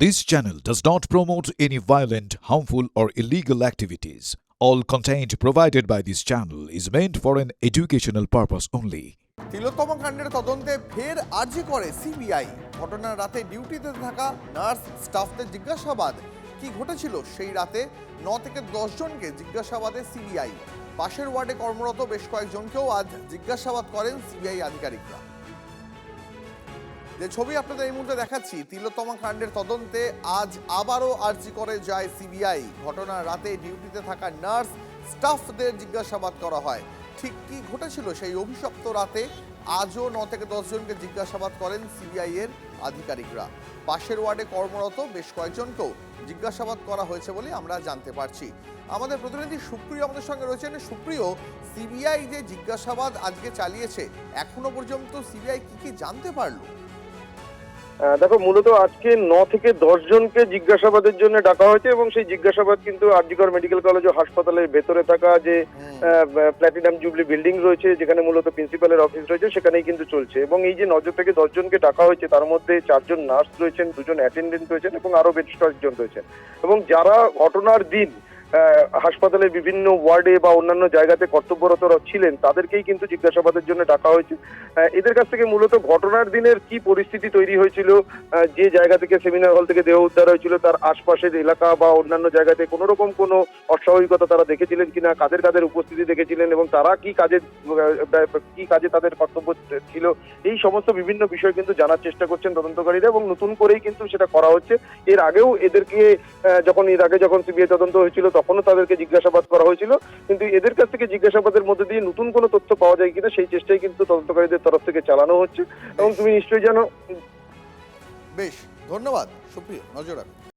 This channel does not promote any violent, harmful, or illegal activities. All content provided by this channel is meant for an educational purpose only. তিলোত্তমা কাণ্ডের তদন্তে ফের আর্জি করে CBI. ঘটনার রাতে ডিউটিতে থাকা নার্স স্টাফদের জিজ্ঞাসাবাদ কি ঘটেছিল সেই রাতে 9 থেকে 10 জনকে জিজ্ঞাসাবাদে সিবিআই। পাশের ওয়ার্ডে কর্মরত বেশ কয়েকজনকেও আজ জিজ্ঞাসাবাদ করেন সিবিআই আধিকারিকরা। যে ছবি আপনাদের এই মুহূর্তে দেখাচ্ছি, তিলোত্তমা কাণ্ডের তদন্তে আজ আবারও আর্জি করে যায় সিবিআই। ঘটনার রাতে ডিউটিতে থাকা নার্স স্টাফদের জিজ্ঞাসাবাদ করা হয়। ঠিক কি ঘটেছিল সেই অভিশপ্ত রাতে আজও 9 থেকে 10 জনকে জিজ্ঞাসাবাদ করেন সিবিআই এর আধিকারিকরা। পাশের ওয়ার্ডে কর্মরত বেশ কয়েকজনকেও জিজ্ঞাসাবাদ করা হয়েছে বলে আমরা জানতে পারছি। আমাদের প্রতিনিধি সুপ্রিয় আমাদের সঙ্গে রয়েছেন। সুপ্রিয়, সিবিআই যে জিজ্ঞাসাবাদ আজকে চালিয়েছে, এখনো পর্যন্ত সিবিআই কি জানতে পারলো? দেখো, মূলত আজকে 9 থেকে 10 জনকে জিজ্ঞাসাবাদের জন্য ডাকা হয়েছে এবং সেই জিজ্ঞাসাবাদ কিন্তু আরজিকর মেডিকেল কলেজ ও হাসপাতালের ভেতরে থাকা যে প্ল্যাটিনাম জুবলি বিল্ডিং রয়েছে, যেখানে মূলত প্রিন্সিপালের অফিস রয়েছে, সেখানেই কিন্তু চলছে। এবং এই যে 9 থেকে 10 জনকে ডাকা হয়েছে, তার মধ্যে 4 জন নার্স রয়েছেন, 2 জন অ্যাটেন্ডেন্ট রয়েছেন এবং আরো বেশ কয়েকজন রয়েছেন। এবং যারা ঘটনার দিন হাসপাতালের বিভিন্ন ওয়ার্ডে বা অন্যান্য জায়গাতে কর্তব্যরত ছিলেন, তাদেরকেই কিন্তু জিজ্ঞাসাবাদের জন্য ডাকা হয়েছে। এদের কাছ থেকে মূলত ঘটনার দিনের কি পরিস্থিতি তৈরি হয়েছিল, যে জায়গা থেকে সেমিনার হল থেকে দেহ উদ্ধার হয়েছিল তার আশপাশের এলাকা বা অন্যান্য জায়গাতে কোনো রকম কোনো অস্বাভাবিকতা তারা দেখেছিলেন কিনা, কাদের কাদের উপস্থিতি দেখেছিলেন এবং তারা কি কাজে তাদের কর্তব্য ছিল, এই সমস্ত বিভিন্ন বিষয় কিন্তু জানার চেষ্টা করছেন তদন্তকারীরা এবং নতুন করেই কিন্তু সেটা করা হচ্ছে। এর আগেও এদেরকে যখন সিবিআই তদন্ত হয়েছিল তখনও তাদেরকে জিজ্ঞাসাবাদ করা হয়েছিল, কিন্তু এদের কাছ থেকে জিজ্ঞাসাবাদের মধ্যে দিয়ে নতুন কোনো তথ্য পাওয়া যায় কিনা সেই চেষ্টাই কিন্তু তদন্তকারীদের তরফ থেকে চালানো হচ্ছে। এবং তুমি নিশ্চয়ই জানো। বেশ, ধন্যবাদ সুপ্রিয়, নজর রাখুন।